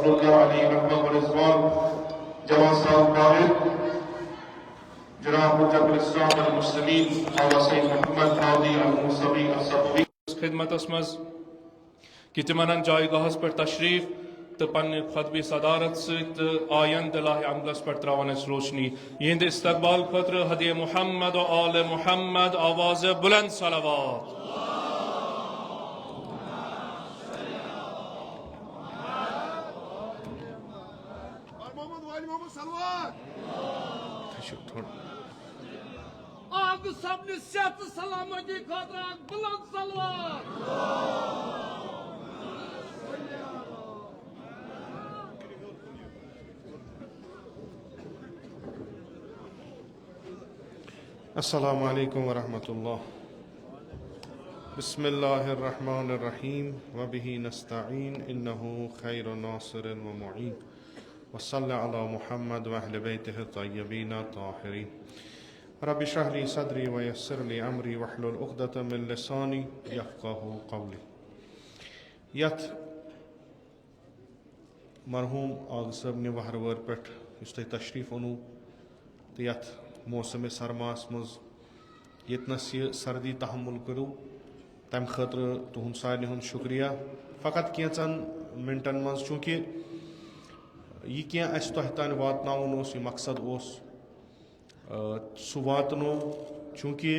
असदुल्लाह अलैहि रहमत व रिज़वान जवान साहब ताहिर जनाब मुजब्बिर इस्लाम अल मुस्लिमीन आला सैयद मोहम्मद हादी अल मुसवी असदवी खिदमतस मज कि तिमन जायगाहस पर तशरीफ तो पन्ने खतबी सदारत सत आयन दिलाह अमलस पर त्रावन रोशनी यंद इस्तकबाल खतर हदी मोहम्मद और आल मोहम्मद आवाज बुलंद सलावत आग सबने सेहत सलामती खातर बुलंद सलवार अस्सलामु अलैकुम वरहमतुल्लाह बिस्मिल्लाहिर्रहमानिर्रहीम व बिही नस्तईन इन्नहु खैरुन नासिरिन व मुईन व सल्लल्लाहु अला मुहम्मद व अहले बैतिहि तय्यबीन ताहिरीन रब्बि इश्रह ली सदरी व यस्सिर ली अमरी वहलुल उक़दतम मिन लिसानी यफ़क़हू क़ौली। यथ मरहूम आग साहब ने वहरवर पे तशरीफ ओनू तो यथ मौसम सरमास मज यतनस यह सर्दी तहमुल करू तम खतर तुहद सारे हुंद शुक्रिया। फ़कत कैचन मिनटन मज चूँकि यह क्या तह तान वातनाउन यह मकसद सह वातनो चूँकि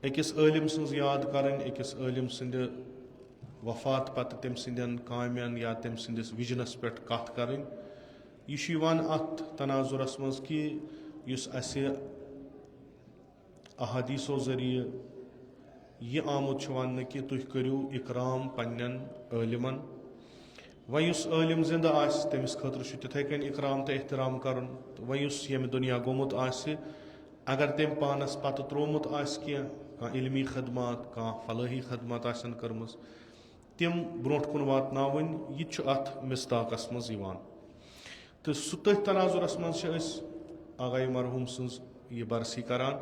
अकिस आलिम सज याद करें अकिस आलिम सद वफात पत् तम सदन कामन या तम सदिस विजनस पे कथ करें यह अत तनाजुरस मज कि अहादीसो जरिए यह आमुत वन कि तुह करू इकराम पन्न आलिमन वह आलिम जिंदा तमिस खतर तिथे कन इकराम तो एहतराम कर वह यम दुनिया गोमुत अगर तम पानस पत त्रोमुत कह इल्मी खदमात कह फलाही खदमात कर्म तम ब्रोट कुन वातनावन यह अत मिसदाकस मज तो सह तथ तनाजुरस मज आगाए मरहूम सज यह बरसी करान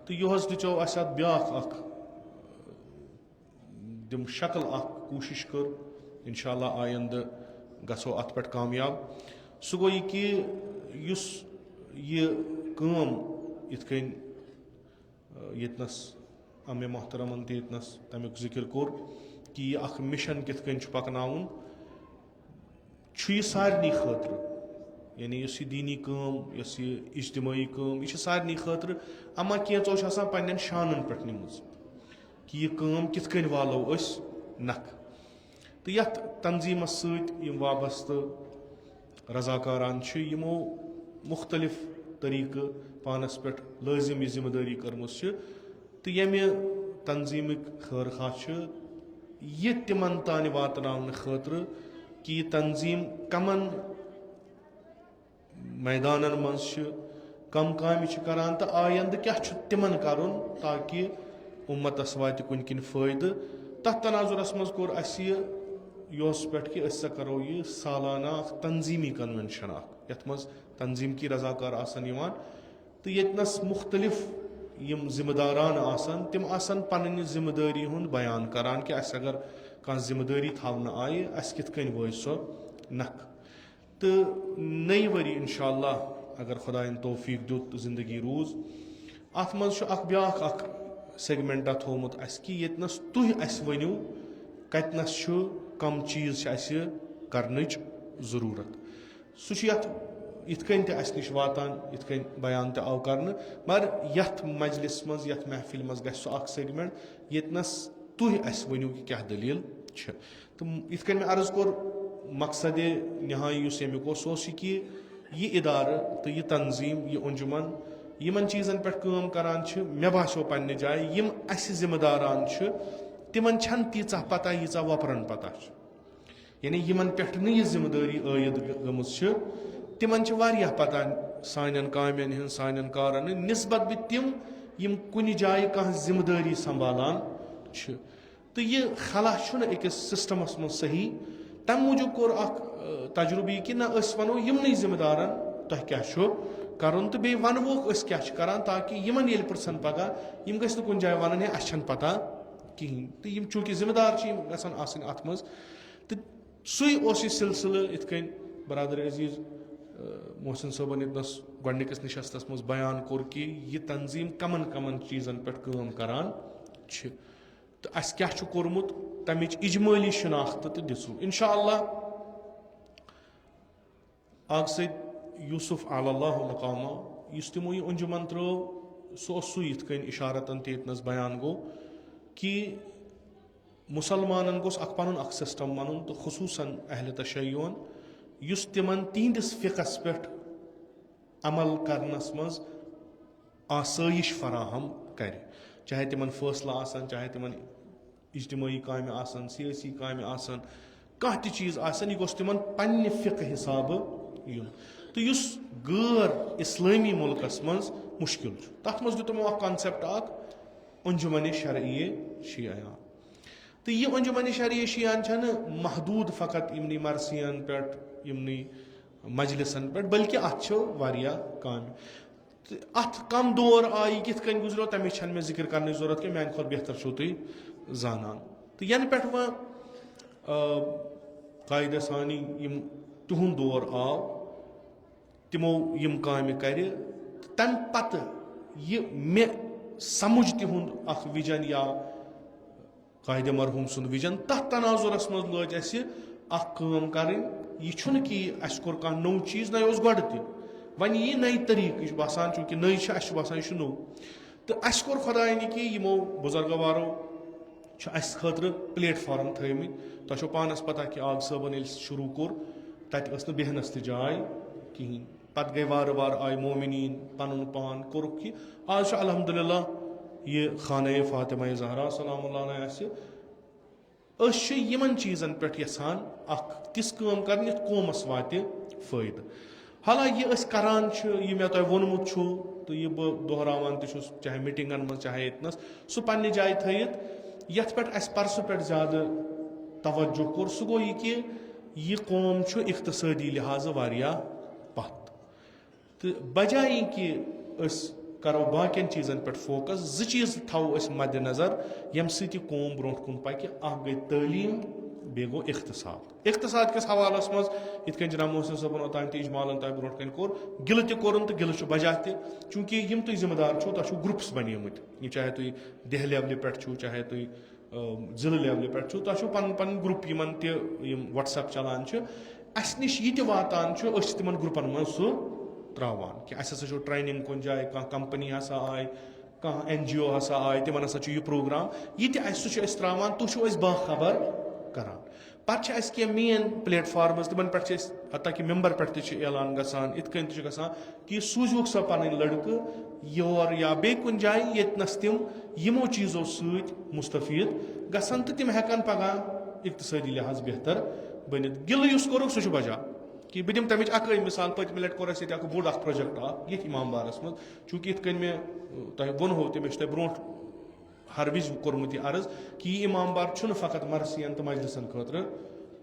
तो यह दिचो अस ब्या दिम शक्ल कोशिश कर इंशाअल्लाह आयंद गसो अत पे कामयाब सह गो यह कि यह काम इतकन यतनस अमे मोहतरमन ततनस तमिक जिक्र कोर कि यह मिशन कितकन पकनाउन सारनी खतर यानी यह दीनी काम यह इज्तिमाई काम यह सारनी खतर अमा कैचो पन्न शानन पे निमज कि यह काम कितकन वालो नख तो यथ तंजीमस सम वाबस्त रजाकारान यमो मुख्तलिफ तरीक़ पानस पे लाजिम यह जिम्मेदारी कर्मस तो यमे तंजीमिक खैर खा यह तिमन तान वातनावन खतर कि यह तंजीम कमन मैदानन मज कम काम करान तो आयंद क्या तिमन करुन ताकि उम्मतस वात कुन किन फ़ायदे तथ तनाजुरस मज कोर योस पे कि करो यह सालाना तंजीमी कन्वेंशन यथ मज तंजीम की रजाकार आसन तो यतनस मुख्तलिफ यम जिम्मेदारान आसन तिम आसन पन्नी जिम्मेदारी हुंद बयान करान कि अगर कह जिम्मेदारी थवन आये कितकन वो सो नख तो नई वरी इंशाअल्लाह अगर खुदायन तौफीक दुत जिंदगी रूज अत मज ब्या सेगमेंटा थोमुत कि यतनस तुह वनु कतनस कम चीज करनच जरूरत सह इतकन नश वातान इतकन बयान आव कर मगर यथ मजलिस मज यथ महफिल मज गो सेगमेंट यतनस तुह वनु कि क्या दलील तो इतकन मे अर्ज कोर मकसद नहाई यमुक कि यह इदार तो यह तंजीम यह अंजुमन यमन चीज़न पे काम करान मे बासो पन्ने जाए यम जिम्मेदारान तिमन छन तीचा पता यीचा वपरन पता यानी यमन पे यह जिम्मेदारी आयद गमज तिमन वारिया पता सानन कामन हन सानन कारन निस्बत भी तिम यम कुन जाए कह जिम्मेदारी संभालान तो यह खला अकिस सिस्टमस मज सही तम मूजूब कोर तजुर्बी कि ना वनो यमन जिम्मेदारन तुह क्या करन तो बे वनवोक क्या करान ताकि यमन ये पृछन पगह यम गस कुन जाए वन है अस पता कहें तो यम चूँकि जिम्मेदार गसन अत मज तो سُے اوس یہِ سِلسِلہٕ یِتھ کٔنۍ برادر عزیٖز محسن صٲبن ییٚتنس گۄڈنِکِس نِشستس منٛز بیان کوٚر کہِ یہِ تنظیٖم کمن کمن چیٖزن پٮ۪ٹھ کٲم کران چھِ تہٕ اَسہِ کیاہ چھُ کوٚرمُت تمِچ اِجمٲلی شناختہٕ تہٕ دِژوٕ اِنشاء اللہ آغا سید یوٗسف علی اللہ مقامہ یُس تِمو یہِ انجمن ترٲو سُہ اوس سُے یِتھ کٔنۍ اِشارتن تہِ ییٚتنس بیان گوٚو کہِ مُسلمانن گوٚژھ اکھ پنُن اکھ سسٹم بنُن تہٕ خصوٗصن اہلِ تشیعُن یُس تِمن تِہنٛدِس فِقس پٮ۪ٹھ عمل کرنس منٛز آسٲیِش فراہم کرِ چاہے تِمن فٲصلہٕ آسن چاہے تِمن اجتمٲعی کامہِ آسن سیٲسی کامہِ آسن کانٛہہ تہِ چیٖز آسن یہِ گوٚژھ تِمن پننہِ فِقہٕ حسابہٕ یُن تہٕ یُس غٲر اسلٲمی مُلکس منٛز مُشکِل چھُ تتھ منٛز دیُت تِمو اکھ کانسیپٹ اکھ انجمنِ شرعیہ شیعیان تہٕ یہِ انجمنِ شرعیہ شیعیان چھنہٕ محدوٗد فقط یِمنٕے مرثِین پٮ۪ٹھ یِمنٕے مجلسن پٮ۪ٹھ بلکہِ اتھ چھُ واریاہ کامہِ تہٕ اتھ کم دور آیہِ کِتھ کٔنۍ گُزریو تمِچ چھنہٕ مےٚ ذِکر کرنٕچ ضروٗرت کینٛہہ میانہِ کھۄتہٕ بہتر چھِو تُہۍ زانان تہٕ ینہٕ پٮ۪ٹھ وۄنۍ قاعدٕ سانی یِم تِہُنٛد دور آو تِمو یِم کامہِ کرِ تمہِ پتہٕ یہِ مےٚ سمجھ تِہُنٛد اکھ وِجن یا قاعدٕ مرحوٗم سُنٛد وِجن تتھ تناظُرس منٛز لٲج اسہِ اکھ کٲم کرٕنۍ یہِ چھُنہٕ کہِ اسہِ کوٚر کانٛہہ نوٚو چیٖز نہ یہِ اوس گۄڈٕ تہِ وۄنۍ یی نٔے طٔریٖقہٕ یہِ چھُ باسان چوٗنٛکہِ نٔے چھِ اسہِ چھُ باسان یہِ چھُ نوٚو تہٕ اسہِ کوٚر خۄداینہِ کہِ یِمو بُزرگوارو چھُ اسہِ خٲطرٕ پلیٹ فارم تھٲومٕتۍ تۄہہِ چھو پانس پتہ کہِ آغا صٲبن ییٚلہِ شروٗع کوٚر تتہِ ٲس نہٕ بیٚہنس تہِ جاے کِہینۍ پتہٕ گٔے وارٕ وارٕ آیہِ مومِنیٖن پنُن پان کوٚرُکھ یہِ آز چھُ الحمدُاللہ یہِ خانہ فاطمہ زہرا سلام اللہ علیہ آسہِ أسۍ چھِ یِمن چیٖزن پٮ۪ٹھ یژھان اکھ تِژھ کٲم کرٕنۍ یتھ قومس واتہِ فٲیدٕ حالانکہِ یہِ أسۍ کران چھِ یہِ مےٚ تۄہہِ ووٚنمُت چھُ تہٕ یہِ بہٕ دۄہراوان تہِ چھُس چاہے میٖٹنگن منٛز چاہے ییٚتنس سُہ پننہِ جایہِ تھٲیِتھ یتھ پٮ۪ٹھ اسہِ پرسہٕ پٮ۪ٹھ زیادٕ توجہ کوٚر سُہ گوٚو یہِ کہِ یہِ قوم چھُ اقتصٲدی لحاظہٕ واریاہ پتھ تہٕ بجایہِ کہِ أسۍ کرو باقین چیٖزن پٮ۪ٹھ فوکس زٕ چیٖز تھاوو أسۍ مدِ نظر ییٚمہِ سۭتۍ یہِ قوم برونٛٹھ کُن پکہِ اکھ گٔے تعلیٖم بیٚیہِ گوٚو اقتصاد کِس حوالس منٛز یِتھ کٔنۍ جناب محسن صٲبن اوٚتام تہِ اجمالن تۄہہِ برونٛٹھ کَنہِ کوٚر گِلہٕ تہِ کوٚرُن تہٕ گِلہٕ چھُ وجہ تہِ چوٗنٛکہِ یِم تُہۍ ذِمہٕ دار چھِو تۄہہِ چھُو گرُپٕس بنیمٕتۍ چاہے تُہۍ دہہِ لیولہِ پٮ۪ٹھ چھُو چاہے تُہۍ ضِلعہٕ لیولہِ پٮ۪ٹھ چھُو تۄہہِ چھُو پنُن پنُن گرُپ یِمن تہِ یِم وٹس ایپ چلان چھِ اسہِ نِش یہِ تہِ واتان چھُ أسۍ چھِ تِمن گرُپن منٛز سُہ تراوان کہِ اسہِ ہسا چھُ ٹرینِنگ کُنہِ جایہِ کانٛہہ کمپنی ہسا آیہِ کانٛہہ NGO ہسا آیہِ تِمن ہسا چھُ یہِ پروگرام یہِ تہِ اسہِ سُہ چھُ أسۍ تراوان تُہۍ چھِو أسۍ باخبر کران پتہٕ چھِ اسہِ کینٛہہ مین پلیٹ فارمٕز تِمن پٮ۪ٹھ چھِ أسۍ حتیٰ کہِ ممبر پٮ۪ٹھ تہِ چھِ اعلان گژھان یِتھ کٔنۍ تہِ چھُ گژھان کہِ سوٗزِہوکھ سا پنٕنۍ لڑکہٕ یور یا بیٚیہِ کُنہِ جایہِ ییٚتنس تِم یِمو چیٖزو سۭتۍ مُستفیٖد گژھن تہٕ تِم ہٮ۪کن پگاہ اقتصٲدی لحاظ بہتر بٔنِتھ گِلہٕ یُس کوٚرُکھ سُہ چھُ بجا کہِ بہٕ دِمہٕ تمِچ اکٲے مثال پٔتمہِ لٹہِ کوٚر اسہِ ییٚتہِ اکھ بوٚڑ اکھ پروجیکٹ اکھ ییٚتھۍ امام بارس منٛز چوٗنٛکہِ یِتھ کٔنۍ مےٚ تۄہہِ ووٚنہو تہِ مےٚ چھُ تۄہہِ برونٛٹھ ہر وِزِ کوٚرمُت یہِ عرض کہِ یہِ امام بار چھُنہٕ فقط مرثِین تہٕ مجلسن خٲطرٕ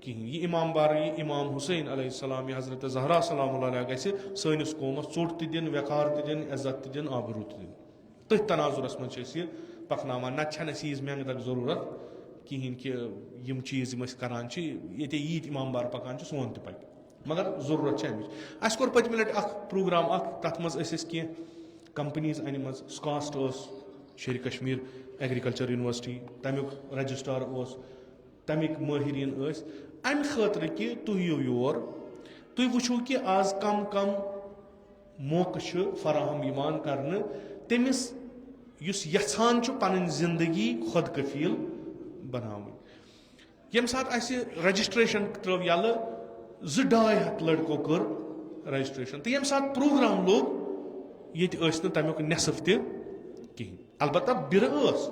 کِہینۍ یہِ امام بار یہِ امام حُسین علیہ السلام یہِ حضرت زہرا سلام اللہ علیہ گژھِ سٲنِس قومس ژوٚٹ تہِ دِنۍ ویقار تہِ دِنۍ عزت تہِ دِنۍ آبروٗ تہِ دِنۍ تٔتھۍ تناظُرس منٛز چھِ أسۍ یہِ پکناوان نتہٕ چھنہٕ اَسہِ ییٖژ محنتٕچ ضروٗرت کِہینۍ کہِ یِم چیٖز یِم أسۍ کران چھِ ییٚتہِ ییٖتۍ امام بار پکان چھِ سون تہِ پکہِ مگر ضروٗرت چھِ امِچ اسہِ کوٚر پٔتمہِ لٹہِ اکھ پروگرام اکھ تتھ منٛز ٲسۍ أسۍ کینٛہہ کمپنیٖز انِمژٕ سکاسٹ ٲس شیرِ کشمیٖر ایگرِکلچر یونیورسٹی تمیُک رجسٹرار اوس تمیِکۍ مٲہریٖن ٲسۍ امہِ خٲطرٕ کہِ تُہۍ یِیِو یور تُہۍ وٕچھِو کہِ آز کم کم موقعہٕ چھِ فراہم یِوان کرنہٕ تٔمِس یُس یژھان چھُ پنٕنۍ زندگی خۄد کفیٖل بناوٕنۍ ییٚمہِ ساتہٕ اسہِ رجسٹریشن ترٲو یَلہٕ 200-250 لڑکو کٔر رجسٹریشن تہٕ ییٚمہِ ساتہٕ پروگرام لوٚگ ییٚتہِ ٲسۍ نہٕ تمیُک نٮ۪صف تہِ کِہینۍ البتہ بِرٕ ٲس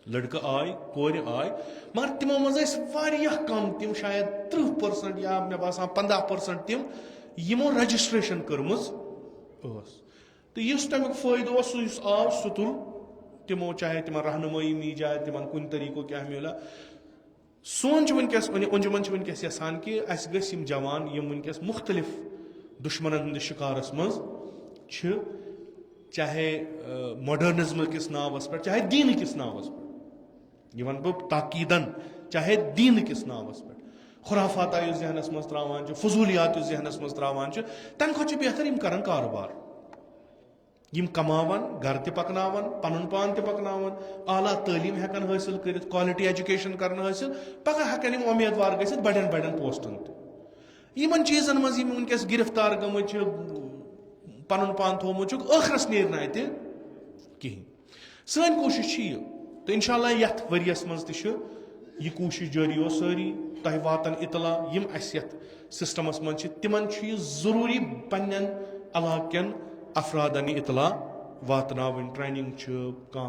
لڑکہٕ آے کورِ آے مگر تِمو منٛز ٲسۍ واریاہ کم تِم شاید 30% یا مےٚ باسان 15% تِم یِمو رجسٹریشن کٔرمٕژ ٲس تہٕ یُس تمیُک فٲیدٕ اوس سُہ یُس آو سُہ تُل تِمو چاہے تِمن رہنُمٲیی میجاے تِمن کُنہِ طریٖقو کیٛاہ میلیو سون چھُ وٕنکیٚس انجمن چھِ وٕنکیٚس یژھان کہِ اسہِ گٔژھۍ یِم جوان یِم وٕنکیٚس مُختٔلِف دُشمنن ہٕنٛدِس شِکارس منٛز چھِ چاہے ماڈٲرنِزم کِس ناوس پٮ۪ٹھ چاہے دیٖنہٕ کِس ناوس پٮ۪ٹھ یہِ وَنہٕ بہٕ تاکیٖدن چاہے دیٖنہٕ کِس ناوس پٮ۪ٹھ खुराफात जहनस मज त्रावान फजूलियात जहनस मज त्रावान तम खो बेहतर यम करन कारोबार यम कमावन घर ते पकनावन पनुन पान ते पकनावन आला तालीम हेकन हासिल कर क्वालिटी एजुकेशन करन हासिल पगह हेकन यम उम्मीदवार गसित बड़न बड़न पोस्टन यमन चीजन मज यम उनकस गिरफ्तार गमुत पनुन पान थोमुत आखरस नेर ना अत कहीं सन कोशिश तो इंशाल्लाह यथ वरियस मज यह कोशिश जारी हो सारी तह वातन इतला यम अस सिस्टमस मज तिमन जरूरी पन्न इलाकन अफरादन इतला वातनावन ट्रेनिंग कह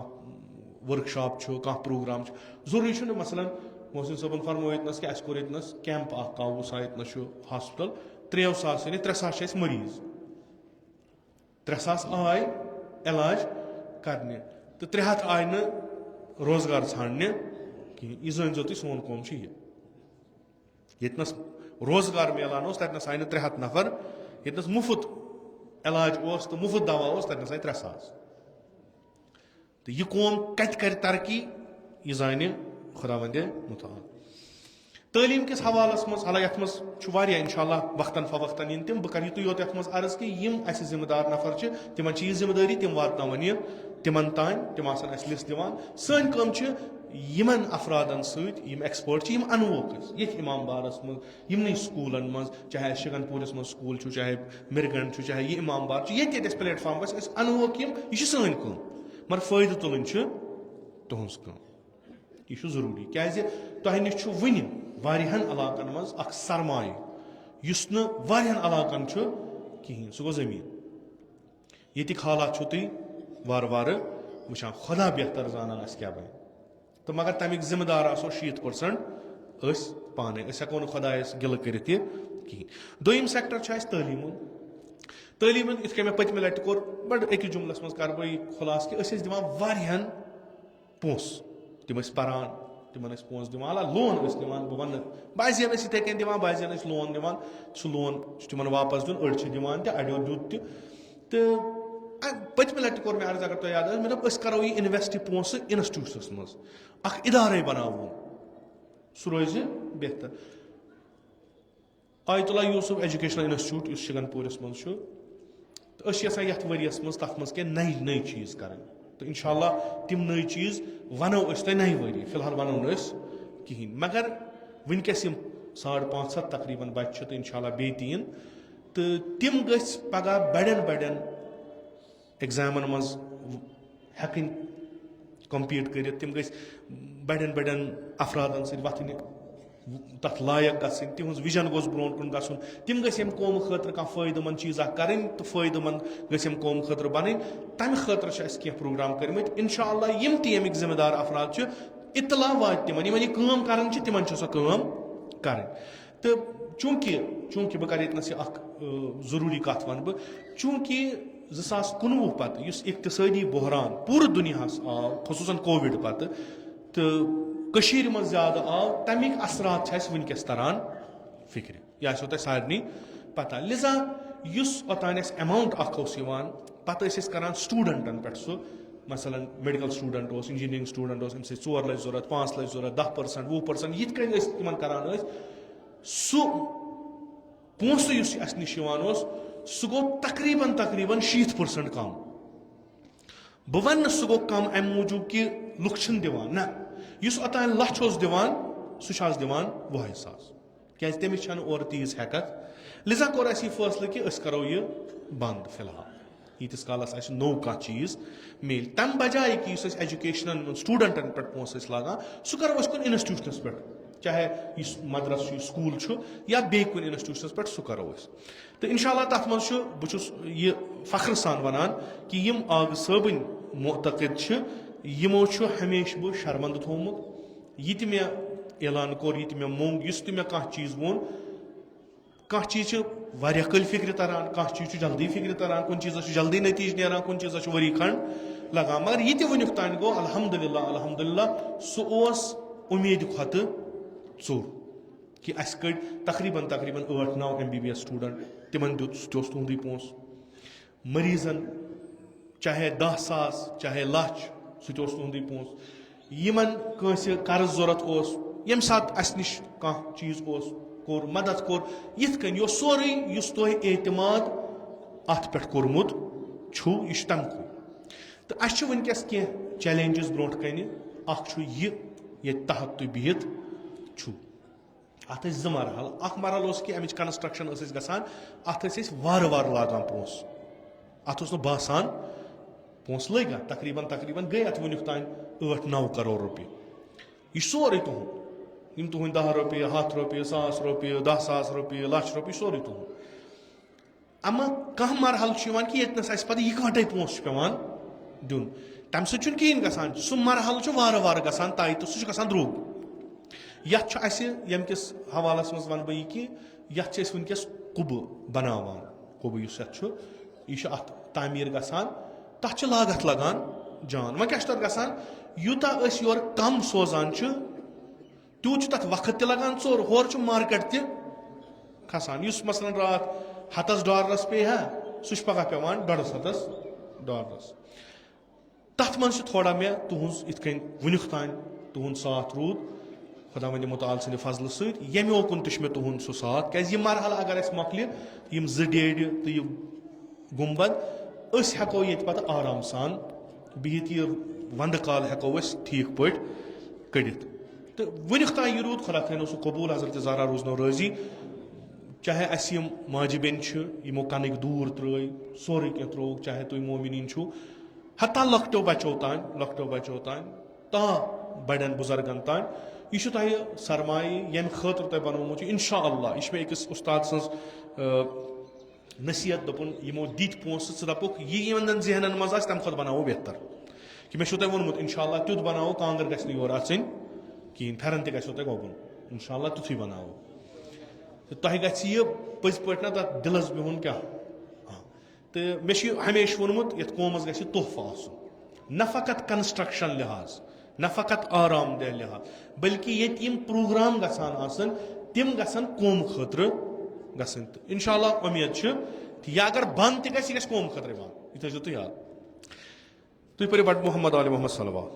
वर्कशॉप कह प्रोग्राम जरूरी मसलन मोहसिन सबन फरमोस कि अस कोर यतनस कैंप कावूस हॉस्पिटल 300 यानी 300 मरीज 300 आय इलाज करने तो 300 आय न रोजगार छाड़ने कहीं यह जान तुम सोन कौम यतनस रोजगार मिलान तथनस आय 300 नफर यतनस मुफ्त इलाज तो मुफ्त दवा तथनस आय 300 तो यह कौम कत कर तरक्की यह जान खुदावंद मुताल तालीम किस हवालस मज हालांकि यथ मज इंशाल्लाह वक्तन फवक्तन इन तम बह कर यू योत मज अर्ज कि यम अस जिम्मेदार नफर तिमन यह जिम्मेदारी तिम वातन यह तिमन तान तिम लिस्ट दिवान सन कम यमन अफरादन सम एक्सपर्ट यम अनवोक ये इमाम बारस मज यमन स्कूलन मज चाहे शिगनपुरस मज स्कूल चाहे मिरगन चाहे यह इमाम बार ये प्लेटफॉर्म गस अनवोक यह सन कम मगर फायद तुलन तुहस कम यह जरूरी क्या तह नश वन वारिहन इलाकन मज अख सरमाय युस न वारिहन इलाकन कहीं सह गो जमीन यतिक हालात तुम वार वार वुचान खुदा बेहतर जानान अस क्या बन तो मगर तमिक जिम्मेदार आसो 60% पाने हेको खुदायस गिल कर कहीं दोम सेक्टर तालीम तालीम इत मे पतमे लटि कोर बड़ अकिस जुमलस मज कर बह खुलास कि दिवान वारिहन पोस तिम पारान तिमन पोस दिवान लोन दिवान बह वन बाजियन इथे कन दिवान बाजियन लोन दिवान सह लोन तिमन वापस दिन अड़ दिवान अड़ो दुत तो पतमे लटि कोर मे अर्ज अगर तुम याद मे दोप करो यह इन्वेस्ट पोस इंस्टीट्यूटस मज अख इदारे बनावो सह रोज बेहतर आयतुल्ला यूसुफ एजुकेशनल इंस्टीट्यूट शिगनपुरस मज तो यसान यथ वरियस मज तथ मज नई नई चीज कर तो इंशाल्लाह तिम नई चीज वनो तुम नई वरी फिलहाल वनो न कहीं मगर वनकस 550 तकरीबन बच्चे तो इंशाल्लाह बे तीन तो तिम गस पगह बड़न बड़न एग्जामन मज हेकन कम्पीट कर तिम गस बड़न बड़न अफरादन सत वथन तथ लायक गन तिहज विजन गोस ब्रोन कुन गन तिम गम कौम खतर कह फायदेमंद चीज़ा करें तो फायदेमंद गम कौम खतर बन तम खतर कह प्रोग्राम कर्मित इंशाअल्लाह यम तमिक जिम्मेदार अफराद इतला वात तिमन यमन यह काम करन तिमन सह काम कर तो चूंकि बह कर यतनस जरूरी कत वन बह चूंकि 2019 पत इक्तिसादी बहरान पूरे दुनियास आव खसूसन कोविड पत तो कशीर मज ज्यादा आव तमिक असरात वनकस तरान फिक्र यह आसो तह सारनी पता लिजा ओतान अमाउंट पत करान स्टूडेंटन पे सह मसलन मेडिकल स्टूडेंट इंजीनियरिंग स्टूडेंट अम 4 लक्ष जरूरत 5 लक्ष जरूरत 10% 20% यिथ कन तिमन करान सह पोस अस निश सह गो तकरीबन 60% कम बह वन सह गो कम अम मूजूब कि लुक दिवान ना ओतान लछ दिवान सह दिवान 20,000 क्या तमिस और तीज हैकत लिजा कोर अस यह फैसले कि करो यह बंद फिलहाल यीतिस कालस आस नो कह चीज मिल तम बजाय कि एजुकेशन स्टूडेंटन पे पोस लागान सह करो कुन इंस्टीट्यूशनस पे चाहे मदरस स्कूल या बे कुन इंस्टीट्यूशनस पे सह करो तो इंशाल्लाह तथ मज बहुत यह फख्र सान वनान कि यम आग सबन मुतकद यमो हमेश बह शर्मंद थोमुत यह मे ऐलान कोर यह मे मोंग इस मे कह चीज वोन कह चीज वारिया कल फिक्र तरान कह चीज जल्दी फिक्र तरान कुन चीज जल्दी नतीज नेरान कुन चीज वरी खंड लगान मगर यह वनुक तान गो अल्हम्दुलिल्लाह सह उम्मीद खत चोर कि अस कड़ तकरीबन 8-9 MBBS स्टूडेंट तिमन दुत तुंद पोस मरीजन चाहे 10,000 चाहे लक्ष सह तुंद पोस यमन कर्ज जरूरत यम सात अस निश कह चीज कोर मदद कोर यथ कन यो सोरे युस तोह एतमाद अत पे कोर्मुत छु यह तमकु तो अस वनकस कह चैलेंजेस ब्रोट कन अख ये तहत तुम बिहित छु अत जो मरहल अख मरहल कि अमिच कंस्ट्रक्शन गसान अत वार वार लागान पोस अत बासान पोस लगा तकरीबन गई अत वनुक तान 8-9 करोड़ रुपये यह सोरे तुहद यम तुहद 10 रुपये 100 रुपये 1,000 रुपये 10,000 रुपये 1,00,000 रुपये सोरे तुहद अमा कह मरहल कि ये पे इकट्ठे पोस पेवान दिन तम सहीन गसान सह मरहल वार वार गसान तय तो सह गसान द्रोग यम किस हवालस मज वन बह कि वनकस कुब बनावान कुब यह अत तामीर गसान तथ लागत लगान जान वह क्या गसान यूता योर कम सोजान तूत तथ वक्त लगान चोर होर मार्केट त खसान मसलन रात $100 पे है सह पगह पेवान $150 तथ मन थोड़ा मे तुहज इत वनुक तान तुहद साथ रूद खुदा वन मुताल सद फजल सत यमे ओकुन तह मे तुहद सह साथ क्या यह मरहल अगर मकल यम 2 डेढ़ तो यह गुम्बद हेको ये पे आराम सान बिहित यह वंद काल हेको ठीक पे कड़ित तो वनुक तान यह रूद खुदा थो सह कबूल हजरत ज़हरा रोजनो राजी चाहे अस माजि बेन यमो कनक दूर त्र सोरे कह त्रोग चाहे तुम मोमिनीन हत्ता लकटो बचो तान ता बड़न बुजुर्गन तान यह तह सरमाई यम खतर तह बनोमुत इंशाअल्लाह यह मे अकिस उस्ताद सज नसीहत दोपुन यमो दित पोस दपुक यह यमन जहनन मज तम खुद बनावो बेहतर कि मे तह वोनमुत इंशाअल्लाह तुत बनावो कांगर गि योर आन कहें फेरन तह गो तह गोबुन इंशाअल्लाह तुथु बनावो तो तह गि पज पे ना तथ दिलस बिहुन क्या तो मे हमेशा वोनमुत ये कौमस गि तोहफा न फ़कत कंस्ट्रक्शन लिहाज न फ़कत आरामदेह लिहाज बल्कि ये प्रोग्राम गसान तम गसन कौम खतर गसन इंशाअल्लाह उम्मीद यह अगर बंद तह कौम खतर बंद यह थो तुम याद तुम पढ़ो बट मोहम्मद आल मोहम्मद सल्लल्लाहु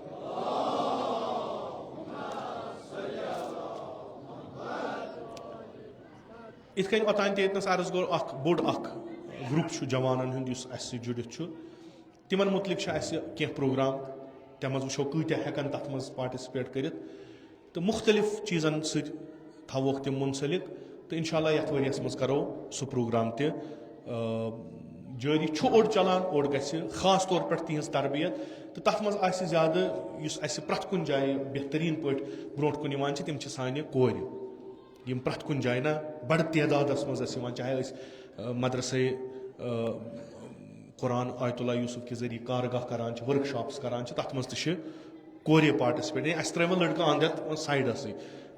इत कन ओतान तस अर्ज गो बोड़ ग्रुप जवानन हूँ जुड़ित तिमन मुतलिक कह प्रोग्राम तम वो कत्या हेकन तथ मज पार्टिसिपेट कर तो मुख्तलिफ चीज़न सवोक तम मुंसलिक तो इंशाअल्लाह यथ वरियस मज करो सह प्रोग्राम जारी ओड चलान ओड गि खास तौर पर तिहज तरबियत तो तथ मज ज्यादा प्रथ कुन जाए बेहतरीन पे ब्रोट कुन तम सान कोर यम प्रथ कुन जाए ना बड़ तादादस मज चाहे मदरसे कुरान आयतुल्लाह यूसुफ के जरिए कारगाह करान वर्कशॉप्स करान तथ मज तह कोरे पार्टिसिपेट अस त्रो लड़का अंदर साइडस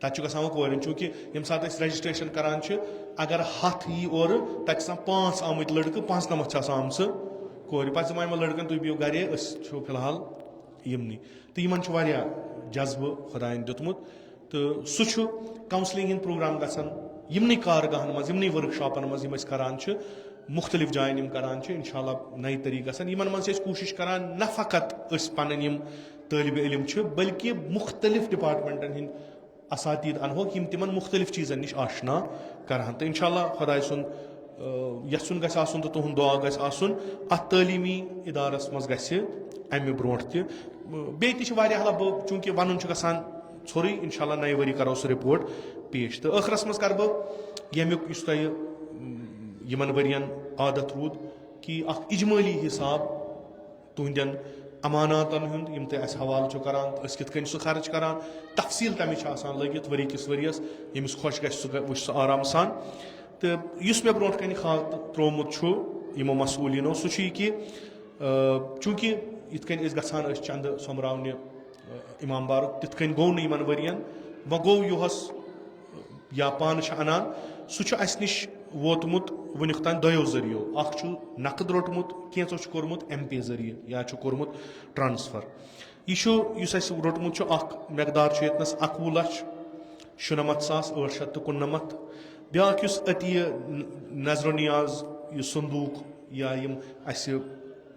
तक गसान कोर चूँकि यम सात रजिस्ट्रेशन करान अगर 100 यी और तक 5 आमत लड़क 95 आम कोर पे वन लड़कन तुम बिहो गे फिलहाल यमनी तो इन जज्बे खुदायन दुतमुत तो सह काउंसलिंग हिंद प्रोग्राम गसान यमन कारगाहन मज यमन वर्कशॉपन मज करान मुख्तलिफ जायन करान इंशाअल्लाह नई तरीक गसान यमन मज कोशिश करान न फ़कत पन तालिब इल्म बल्कि मुख्तलिफ डिपार्टमेंटन हिंद असातीद अनहोक यम तिमन मुख्तलिफ चीज़न निश आशना करान तो इंशाअल्लाह खुदाय सुन यसन गस आसन तो तुहद दुआ गस आसन अत तालीमी इदारस मज गस अमे ब्रोट बे लब चूँकि वन गसान छोरे इंशाअल्लाह नए वरी करो सह रिपोर्ट पेश तो आखिरस मज कर यमुक यमन वरियन आदत रूद कि इजमाली हिसाब तुहदन अमानातन हुंद यम तह हवाल करान कित कन सह खर्च करान तफसील तमिच लगित वरी किस वरियस यमिस खुश गि सह आराम सान तो मे ब्रोट कन खात त्रोमुत यमो मसूलिनो सह कि चूँकि इत कन गसान चंद सोमरावने इमाम बारुक तिथ कन गो इन वरियन वह गो युहस या पान अनान सह अस निश वोतमुत वनुक तान दोयो जरियो नकद रोटमुत कैंचो कोर्मुत MP जरिए या कोर्मुत ट्रांसफर यह रोटमुत मकदार यतनस 19,97,893 ब्याक अति नजर नियाज यह संदूक या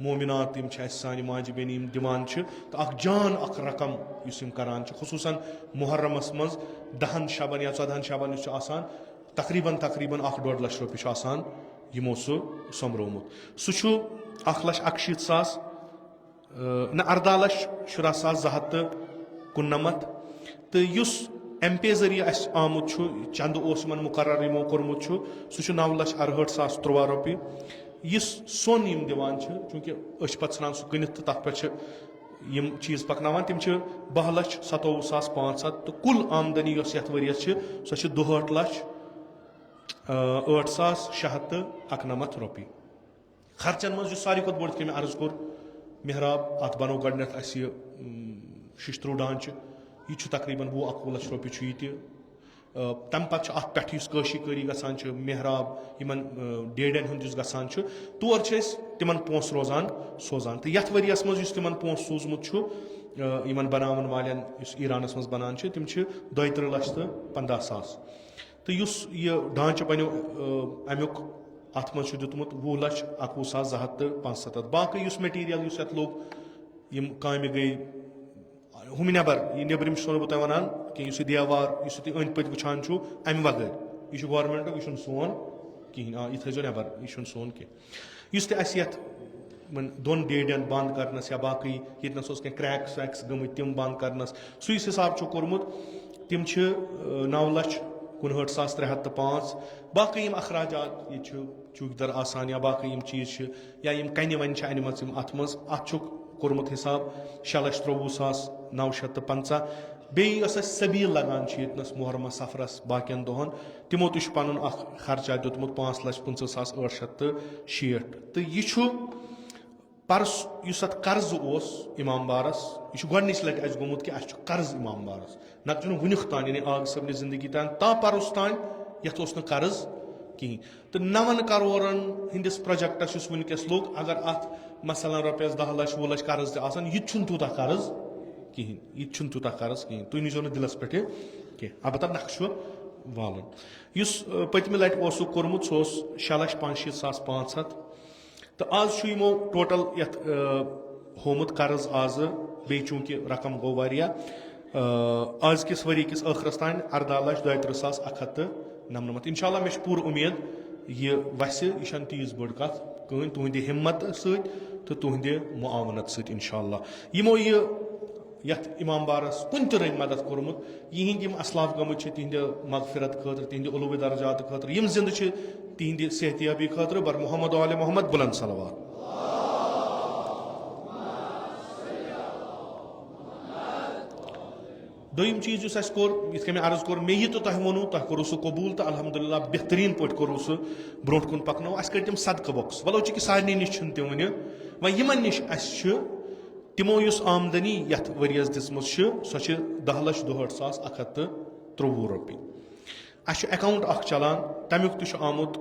مومنات یِم چھِ اَسہِ سانہِ ماجہِ بیٚنہِ یِم دِوان چھِ تہٕ اکھ جان اکھ رقم یُس یِم کران چھِ خصوٗصاً محرمس منٛز 10 شبن یا 14 شبن یُس چھُ آسان تقریٖباً 1-1.5 لچھ رۄپیہِ چھُ آسان یِمو سُہ سوٚمبرومُت سُہ چھُ 1,61,000 نہ 14,17,299 تہٕ یُس MP ذٔریعہٕ اَسہِ آمُت چھُ چندٕ اوس یِمن مُقرر یِمو کوٚرمُت چھُ سُہ چھُ 9,68,013 رۄپیہِ یُس سۄن یِم دِوان چھِ چوٗنٛکہِ أسۍ چھِ پتہٕ ژھٕنان سُہ کٕنِتھ تہٕ تتھ پٮ۪ٹھ چھِ یِم چیٖز پکناوان تِم چھِ 12,27,500 تہٕ کُل آمدنی یۄس یتھ ؤرۍیس چھِ سۄ چھِ 62,08,691 رۄپیہِ خرچن منٛز یُس ساروی کھۄتہٕ بوٚڑ یِتھ کٔنۍ مےٚ عرض کوٚر محراب اتھ بنوو گۄڈٕنیتھ اَسہِ یہِ ششتروٗ ڈانٛچہِ یہِ چھُ تقریٖباً 12 لچھ رۄپیہِ چھُ یہِ تہِ تمہِ پتہٕ چھُ اتھ پٮ۪ٹھ یُس کٲشی کٲری گژھان چھِ محراب یِمن ڈیڈٮ۪ن ہُنٛد یُس گژھان چھُ تور چھِ أسۍ تِمن پونٛسہٕ روزان سوزان تہٕ یتھ ؤرۍیس منٛز یُس تِمن پونٛسہٕ سوٗزمُت چھُ یِمن بناون والٮ۪ن یُس ایرانس منٛز بنان چھِ تِم چھِ 32,15,000 تہٕ یُس یہِ ڈانٛچہٕ بنیو امیُک اتھ منٛز چھُ دیُتمُت 20,11,275 باقٕے یُس میٹیٖریل یُس یتھ لوٚگ یِم کامہِ گٔے ہُمہِ نٮ۪بر یہِ نیبرِم چھُسو نہٕ بہٕ تۄہہِ ونان کینٛہہ یُس یہِ دیوار یُس یہِ تُہۍ أنٛدۍ پٔکۍ وٕچھان چھُو امہِ وغٲر یہِ چھُ گورمینٹُک یہِ چھُنہٕ سون کِہینۍ یہِ تھٲیزیو نٮ۪بر یہِ چھُنہٕ سون کینٛہہ یُس تہِ اَسہِ یتھ دۄن ڈیڈٮ۪ن بنٛد کرنس یا باقٕے ییٚتنس اوس کینٛہہ کریکس ویکس گٔمٕتۍ تِم بنٛد کرنس سُہ یُس حساب چھُ کوٚرمُت تِم چھِ 9,59,305 باقٕے یِم اخراجات ییٚتہِ چھُ چوٗکدر آسان یا باقٕے یِم چیٖز چھِ یا یِم کنہِ وَنہِ چھِ اَنِمَژٕ یِم اتھ منٛز اتھ چھُکھ کوٚرمُت حساب 6,23,950 بیٚیہِ یۄس اَسہِ سبیٖل لگان چھِ ییٚتنس محرمس سفرس باقین دۄہن تِمو تہِ چھُ پنُن اکھ خرچات دیُتمُت 5,25,860 تہٕ یہِ چھُ پرس یُس اتھ قرضہٕ اوس اِمام بارس یہِ چھُ گۄڈنِچ لٹہِ اَسہِ گوٚمُت کہِ اَسہِ چھُ قرض اِمام بارس نتہٕ چھُنہٕ وُنیُک تام یعنی آغا صٲبنہِ زندگی تام پرُس تام یتھ اوس نہٕ قرض کِہینۍ تہٕ 9 کرورن ہٕنٛدِس پروجیکٹس یُس وُنکیٚس لوٚگ اگر اتھ مثلاً رۄپیس 10 لچھ 20 لچھ قرض تہِ آسان یہِ تہِ چھُنہٕ تیوٗتاہ قرض کِہینۍ یہِ تہِ چھُنہٕ تیوٗتاہ قرض کِہینۍ تُہۍ نیٖزیو نہٕ دِلس پٮ۪ٹھ یہِ کینٛہہ البتہ نقشہٕ والُن یُس پٔتمہِ لٹہِ اوسُکھ کوٚرمُت سُہ اوس 6,65,500 تہٕ آز چھُ یِمو ٹوٹل یتھ ہومُت قرض آزٕ بیٚیہِ چوٗنٛکہِ رقم گوٚو واریاہ آزکِس ؤری کِس ٲخرس تام 14,32,199 انشاء اللہ مےٚ چھِ پوٗرٕ اُمید یہِ وسہِ یہِ چھنہٕ تیٖژ بٔڑ کتھ کٕہٕنۍ تُہنٛدِ ہمت سۭتۍ تہٕ تُہنٛدِ معاونت سۭتۍ انشاء اللہ یِمو یہِ یتھ اِمام بارس کُنہِ تہِ رٔنگۍ مدد کوٚرمُت یِہنٛدۍ یِم اسلاف گٔمٕتۍ چھِ تِہنٛدِ مغفرت خٲطرٕ تِہنٛدِ علوِ درجات خٲطرٕ یِم زندٕ چھِ تِہنٛدِ صحتیٲبی خٲطرٕ بر محمد وآلِ محمد بلند صلوات دوٚیِم چیٖز یُس اَسہِ کوٚر یِتھ کٔنۍ مےٚ عرض کوٚر مےٚ یہِ تہٕ تۄہہِ ووٚنوُ تۄہہِ کوٚروٕ سُہ قبوٗل تہٕ الحمدُاللہ بہتریٖن پٲٹھۍ کوٚروٕ سُہ برونٛٹھ کُن پکنو اَسہِ کٔرۍ تِم صدقہٕ بۄکٕس وَلو چوٗنٛکہِ سارنٕے نِش چھُنہٕ تہِ وُنہِ وۄنۍ یِمن نِش اَسہِ چھُ تِمو یُس آمدنی یتھ ؤرۍیس دِژمٕژ چھِ سۄ چھِ 10,62,113 رۄپیہِ اَسہِ چھُ اٮ۪کاوُنٹ اکھ چلان تمیُک تہِ چھُ آمُت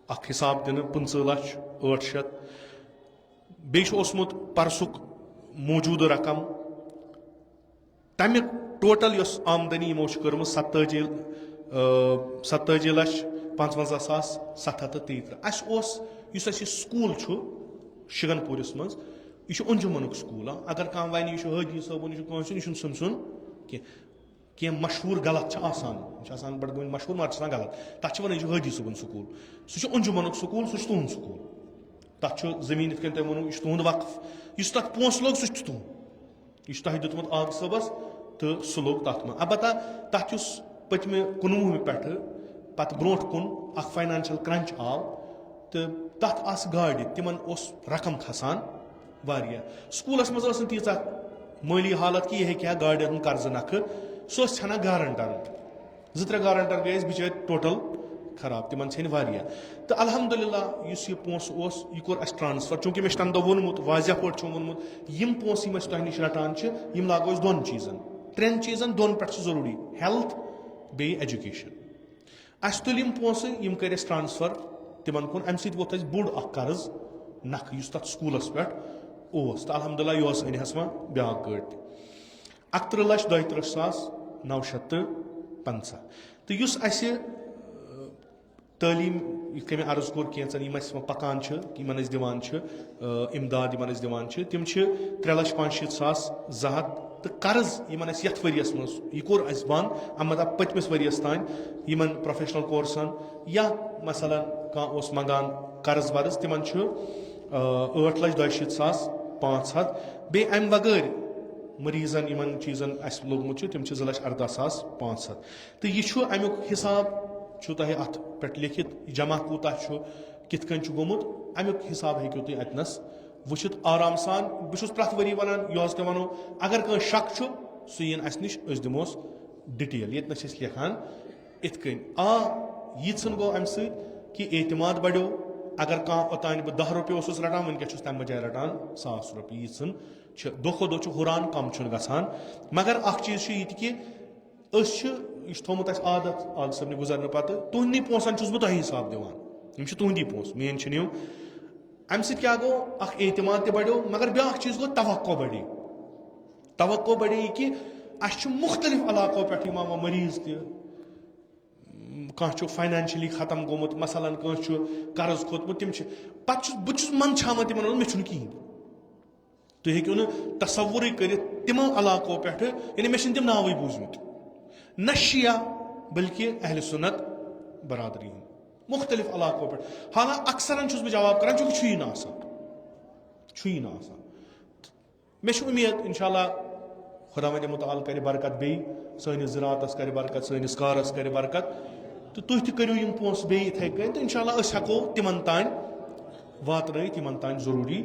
اکھ حِساب دِنہٕ 15,08,000 بیٚیہِ چھُ اوسمُت پرسُک موٗجوٗدٕ رقم تمیُک ٹوٹل یۄس آمدنی یِمو چھِ کٔرمٕژ 47,55,733 اَسہِ اوس یُس اَسہِ یہِ سکوٗل چھُ شِگن پوٗرِس منٛز یہِ چھُ انجُمنُک سکوٗل اگر کانٛہہ وَنہِ یہِ چھُ حٲجی صٲبُن یہِ چھُ کٲنٛسہِ ہُنٛد یہِ چھُنہٕ سُنٛد کینٛہہ مشہوٗر غلط چھِ آسان یہِ چھِ آسان بَڑٕ مشہوٗر مگر چھِ آسان غلط تَتھ چھِ وَنان یہِ چھُ حٲجی صٲبُن سکوٗل سُہ چھُ انجُمنُک سکوٗل سُہ چھُ تُہُنٛد سکوٗل تَتھ چھُ زٔمیٖن یِتھ کٔنۍ تۄہہِ ووٚنوُ یہِ چھُ تُہُنٛد وقف یُس تَتھ پونٛسہٕ لوٚگ سُہ چھُ تُہُنٛد یہِ چھُ تۄہہِ دیُتمُت آغا صٲبَس تہٕ سُہ لوٚگ تَتھ منٛز البتہ تَتھ یُس پٔتمہِ 19 پٮ۪ٹھٕ پتہٕ برونٛٹھ کُن اکھ فاینانشل کرنچ آو تہٕ تَتھ آسہٕ گاڑِ تِمن اوس رقم کھسان واریاہ سکوٗلس منٛز ٲس نہٕ تیٖژاہ مٲلی حالت کہِ یہِ ہیٚکہِ ہا گاڑٮ۪ن ہُنٛد قرضہٕ نکھٕ سُہ ٲس ژھٮ۪نان گارنٹر 2-3 گارنٹر گٔے أسۍ بِچٲرۍ ٹوٹل خراب تِمن ژھٮ۪نۍ واریاہ تہٕ الحمدُاللہ یُس یہِ پونٛسہٕ اوس یہِ کوٚر اَسہِ ٹرانسفر چوٗنٛکہِ مےٚ چھُ تَمہِ دۄہ ووٚنمُت واضح پٲٹھۍ چھُم ووٚنمُت یِم پونٛسہٕ یِم أسۍ تۄہہِ نِش رٹان چھِ یِم لاگو أسۍ 2 چیٖزن 3 چیٖزن 2 پٮ۪ٹھ چھُ ضروٗری ہیلتھ بیٚیہِ ایجوکیشن اَسہِ تُلۍ یِم پونٛسہٕ یِم کٔرۍ اَسہِ ٹرانسفر تِمن کُن اَمہِ سۭتۍ ووت اَسہِ بوٚڑ اکھ قرض نکھٕ یُس تَتھ سکوٗلس پٮ۪ٹھ اوس تہٕ الحمدُاللہ یۄہس أنۍ ہس وۄنۍ بیٛاکھ گٲڑۍ تہِ 61,32,950 تہٕ یُس اَسہِ تعلیٖم یِتھ کٔنۍ مےٚ عرض کوٚر کینٛژن یِم اَسہِ پکان چھِ یِمن أسۍ دِوان چھِ اِمداد یِمن أسۍ دِوان چھِ تِم چھِ 3,65,200 تہٕ قرض یِمن اَسہِ یَتھ ؤریَس منٛز یہِ کوٚر اَسہِ بنٛد مطلب پٔتمِس ؤریَس تانۍ یِمن پروفیشنل کورسن یا مثلاً کانٛہہ اوس منٛگان قرض ورض تِمن چھُ 8,62,500 بیٚیہِ اَمہِ بغٲر مٔریٖزن یِمن چیٖزن اَسہِ لوٚگمُت چھُ تِم چھِ 2,18,500 تہٕ یہِ چھُ اَمیُک حِساب چھُ تۄہہِ اَتھ پٮ۪ٹھ لیکھِتھ جمع کوٗتاہ چھُ کِتھ کٔنۍ چھُ گوٚمُت اَمیُک حِساب ہیٚکِو تُہۍ اَتنَس وٕچھِتھ آرام سان بہٕ چھُس پرٛٮ۪تھ ؤری وَنان یہِ حظ تۄہہِ وَنو اگر کٲنٛسہِ شک چھُ سُہ یِن اَسہِ نِش أسۍ دِموس ڈِٹیل ییٚتنَس چھِ أسۍ لیکھان یِتھ کٔنۍ ییٖژھن گوٚو اَمہِ سۭتۍ کہِ اعتماد بَڑیو اگر کانٛہہ اوٚتانۍ بہٕ 10 رۄپیہِ اوسُس رَٹان وٕنکٮ۪س چھُس تَمہِ بجاے رَٹان 1,000 رۄپیہِ ییٖژھن چھِ دۄہ کھۄتہٕ دۄہ چھُ ہُران کَم چھُنہٕ گژھان مگر اکھ چیٖز چھُ یہِ تہِ کہِ أسۍ چھِ یہِ چھُ تھوٚمُت اَسہِ عادت عادل صٲبنہِ گُزرنہٕ پَتہٕ تُہنٛدی پونٛسَن چھُس بہٕ تۄہہِ حِساب دِوان یِم چھِ تُہنٛدی پونٛسہٕ میٲنۍ چھِنہٕ یِم اَمہِ سۭتۍ کیٛاہ گوٚو اکھ اعتماد تہِ بَڑیو مگر بیٛاکھ چیٖز گوٚو توقع بَڑے یہِ کہِ اَسہِ چھُ مُختٔلِف علاقو پٮ۪ٹھ یِوان وۄنۍ مٔریٖز تہِ کانٛہہ چھُ فاینانشلی ختم گوٚمُت مثلاً کٲنٛسہِ چھُ قرض کھوٚتمُت تِم چھِ پَتہٕ بہٕ چھُس منٛدچھاوان تِمن مےٚ چھُنہٕ کِہینۍ تُہۍ ہیٚکِو نہٕ تصوُرٕے کٔرِتھ تِمو علاقو پٮ۪ٹھٕ یعنی مےٚ چھِنہٕ تِم ناوٕے بوٗزمٕتۍ نہ شِیا بٔلکہِ اہلِ سُنت برادری ہٕنٛدۍ مُختٔلِف علاقو پٮ۪ٹھ حالانکہِ اکثرن چھُس بہٕ جواب کران چوٗنٛکہِ چھُیی نہٕ آسان مےٚ چھِ اُمید اِنشاء اللہ خۄداوندِ مُتعال کَرِ برکت بیٚیہِ سٲنِس زِراعتس کَرِ برکت سٲنِس کارس کَرِ برکت تہٕ تُہۍ تہِ کٔرِو یِم پونٛسہٕ بیٚیہِ یِتھَے کٔنۍ تہٕ اِنشاء اللہ أسۍ ہٮ۪کو تِمن تانۍ واتنٲیِتھ یِمن تانۍ ضروٗری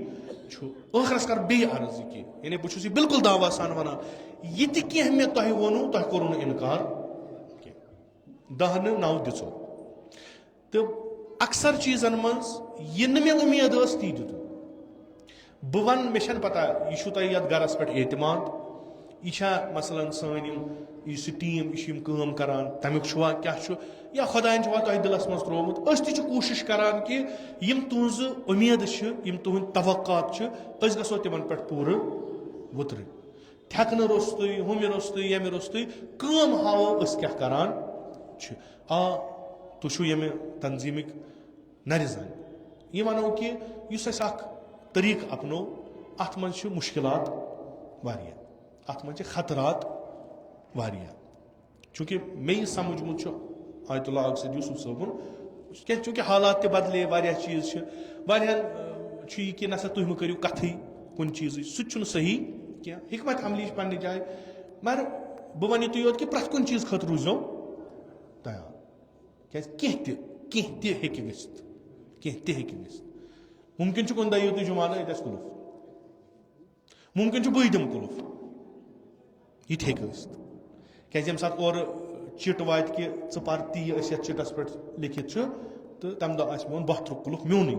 چھُ ٲخرس کَرٕ بیٚیہِ عرض یہِ کہِ یعنی بہٕ چھُس یہِ بِلکُل دعوا سان وَنان یہِ تہِ کینٛہہ مےٚ تۄہہِ ووٚنوُ تۄہہِ کوٚروُ نہٕ اِنکار کینٛہہ 10 نہٕ 9 دِژو تہٕ اکثر چیٖزن منٛز یہِ نہٕ مےٚ اُمید ٲس تی دِتُن بہٕ وَنہٕ مےٚ چھَنہٕ پَتہ یہِ چھُو تۄہہِ یَتھ گرس پٮ۪ٹھ اعتماد یہِ چھا مثلاً سٲنۍ یِم یُس یہِ ٹیٖم یہِ چھُ یِم کٲم کران تَمیُک چھُوا کیاہ چھُ یا خۄدایَن چھُوا تۄہہِ دِلس منٛز ترٛوومُت أسۍ تہِ چھِ کوٗشِش کران کہِ یِم تُہنٛزٕ اُمیدٕ چھِ یِم تُہنٛدۍ توقعات چھِ أسۍ گژھو تِمن پٮ۪ٹھ پوٗرٕ وُترٕنۍ تھٮ۪کنہٕ روٚستُے ہُمہِ روٚستُے ییٚمہِ روٚستُے کٲم ہاوو أسۍ کیاہ کران چھِ تُہۍ چھِو ییٚمہِ تنظیٖمٕکۍ نرِ زَنہِ یہِ وَنو کہِ یُس اَسہِ اکھ طٔریٖقہٕ اپنوو اَتھ منٛز چھِ مُشکِلات واریاہ اَتھ منٛز چھِ خطرات واریاہ چوٗنٛکہِ مےٚ یہِ سَمجھمُت چھُ آیت اللہ اقصد یوٗسف صٲبُن کیٛازِ چوٗنٛکہِ حالات تہِ بدلے واریاہ چیٖز چھِ واریاہن چھُ یہِ کہِ نسا تُہۍ مہٕ کٔرِو کَتھٕے کُنہِ چیٖزٕچ سُہ تہِ چھُنہٕ صحیح کینٛہہ حِکمت عملی چھِ پننہِ جایہِ مگر بہٕ وَنہٕ یِتُے یوت کہِ پرٛٮ۪تھ کُنہِ چیٖز خٲطرٕ روٗززیو تیار کیٛازِ کینٛہہ تہِ ہیٚکہِ گٔژھِتھ مُمکِن چھُ کُنہِ دۄہ یِیِو تُہۍ جُمعہ ییٚتہِ آسہِ کُلُف مُمکِن چھُ بٕے دِمہٕ کُلُف یہِ تہِ ہیٚکہِ ٲسِتھ کیٛازِ ییٚمہِ ساتہٕ اورٕ چِٹ واتہِ کہِ ژٕ پَر تی أسۍ یَتھ چِٹَس پٮ۪ٹھ لیکھِتھ چھُ تہٕ تَمہِ دۄہ آسہِ میون بۄہترُک کُلُف میونٕے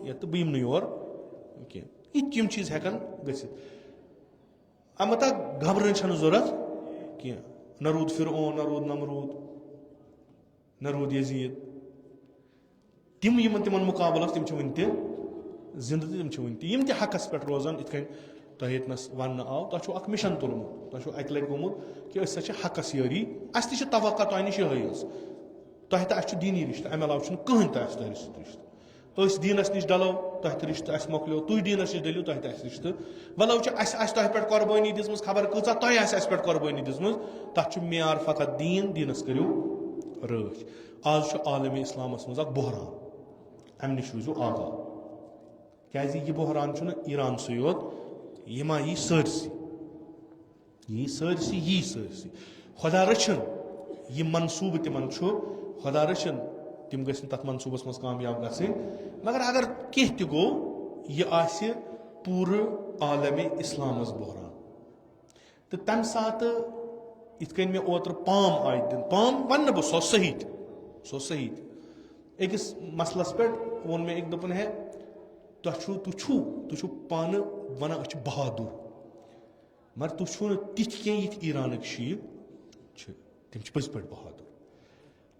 یَتھ تہٕ بہٕ یِمہٕ نہٕ یور کینٛہہ یِتھ یِم چیٖز ہٮ۪کَن گٔژھِتھ البتہ گھبرٕنۍ چھَنہٕ ضوٚرَتھ کینٛہہ نہ روٗد فرعون نہ روٗد نمروٗد نہ روٗد یزیٖد تِم یِمن تِمن مُقابلَس تِم چھِ وٕنہِ تہِ زِندٕ تہٕ تِم چھِ وٕنہِ تہِ یِم تہِ حقس پٮ۪ٹھ روزان یِتھ کٔنۍ تۄہہِ ییٚتنَس وَننہٕ آو تۄہہِ چھُو اکھ مِشن تُلمُت تۄہہِ چھُو اَکہِ لَٹہِ گوٚمُت کہِ أسۍ ہسا چھِ حقس یٲری اَسہِ تہِ چھِ توقع تۄہہِ نِش یِہوٚے ٲس تۄہہِ تہٕ اَسہِ چھُ دیٖنی رِشتہٕ اَمہِ علاوٕ چھُنہٕ کٕہٕنۍ تہِ اَسہِ تۄہہِ سۭتۍ رِشتہٕ أسۍ دیٖنس نِش ڈَلو تۄہہِ تہِ رِشتہٕ اَسہِ مۄکلیو تُہۍ دیٖنس نِش ڈٔلِو تۄہہِ تہِ اَسہِ رِشتہٕ وَلو چھِ اَسہِ آسہِ تۄہہِ پٮ۪ٹھ قۄربٲنی دِژمٕژ خبر کۭژاہ تۄہہِ آسہِ اَسہِ پٮ۪ٹھ قۄربٲنی دِژمٕژ تَتھ چھُ معیار فقط دیٖنَس کٔرِو رٲچھ آز چھُ عالمِ اِسلامَس منٛز اکھ بحران اَمہِ نِش روٗزِو آگاہ کیٛازِ یہِ بحران چھُنہٕ ایٖرانسٕے یوت یہِ ما یی سٲرسٕے خۄدا رٔچھِن یہِ منصوٗبہٕ تِمن چھُ خۄدا رٔچھِن تِم گٔژھۍ نہٕ تَتھ منصوٗبس منٛز کامیاب گژھٕنۍ مگر اگر کینٛہہ تہِ گوٚو یہِ آسہِ پوٗرٕ عالمِ اِسلامس بحران تہٕ تَمہِ ساتہٕ یِتھ کٔنۍ مےٚ اوترٕ پام آیہِ دِنہٕ پام وَنہٕ نہٕ بہٕ سُہ اوس صحیح تہِ أکِس مسلس پٮ۪ٹھ ووٚن مےٚ أکۍ دوٚپُن ہے تُہۍ چھُو پانہٕ وَنان أسۍ چھِ بہادُر مگر تُہۍ چھُو نہٕ تِتھۍ کینٛہہ یِتھ ایٖرانٕکۍ شیٖعہ چھِ تِم چھِ پٔزۍ پٲٹھۍ بہادُر